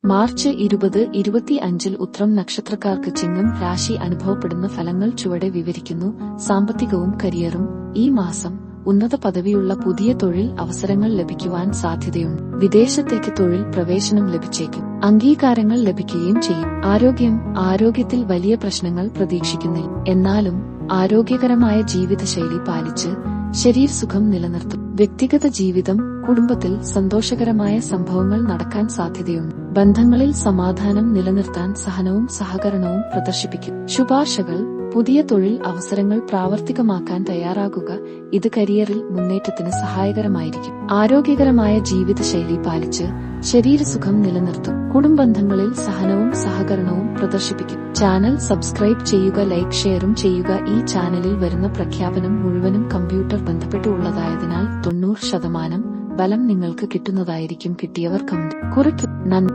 March 20-25 ഉത്രം നക്ഷത്രക്കാർക്ക് ചിങ്ങം രാശി അനുഭവപ്പെടുന്ന ഫലങ്ങൾ ചുവടെ വിവരിക്കുന്നു. സാമ്പത്തികവും കരിയറും. ഈ മാസം ഉന്നത പദവിയുള്ള പുതിയ തൊഴിൽ അവസരങ്ങൾ ലഭിക്കുവാൻ സാധ്യതയുണ്ട്. വിദേശത്തേക്ക് തൊഴിൽ പ്രവേശനം ലഭിച്ചേക്കും. അംഗീകാരങ്ങൾ ലഭിക്കുകയും ചെയ്യും. ആരോഗ്യത്തിൽ വലിയ പ്രശ്നങ്ങൾ പ്രതീക്ഷിക്കുന്നില്ല. എന്നാലും ആരോഗ്യകരമായ ജീവിതശൈലി പാലിച്ച് ശരീരസുഖം നിലനിർത്തും. വ്യക്തിഗത ജീവിതം. കുടുംബത്തിൽ സന്തോഷകരമായ സംഭവങ്ങൾ നടക്കാൻ സാധ്യതയുണ്ട്. ബന്ധങ്ങളിൽ സമാധാനം നിലനിർത്താൻ സഹനവും സഹകരണവും പ്രദർശിപ്പിക്കും. ശുപാർശകൾ. പുതിയ തൊഴിൽ അവസരങ്ങൾ പ്രാവർത്തികമാക്കാൻ തയ്യാറാകുക. ഇത് കരിയറിൽ മുന്നേറ്റത്തിന് സഹായകരമായിരിക്കും. ആരോഗ്യകരമായ ജീവിതശൈലി പാലിച്ച് ശരീരസുഖം നിലനിർത്തും. കുടുംബബന്ധങ്ങളിൽ സഹനവും സഹകരണവും പ്രദർശിപ്പിക്കും. ചാനൽ സബ്സ്ക്രൈബ് ചെയ്യുക, ലൈക്ക്, ഷെയറും ചെയ്യുക. ഈ ചാനലിൽ വരുന്ന പ്രഖ്യാപനം മുഴുവനും കമ്പ്യൂട്ടർ ബന്ധപ്പെട്ടുള്ളതായതിനാൽ 90% ബലം നിങ്ങൾക്ക് കിട്ടുന്നതായിരിക്കും. കിട്ടിയവർ കമന്റ് കുറിക്കും. നന്ദി.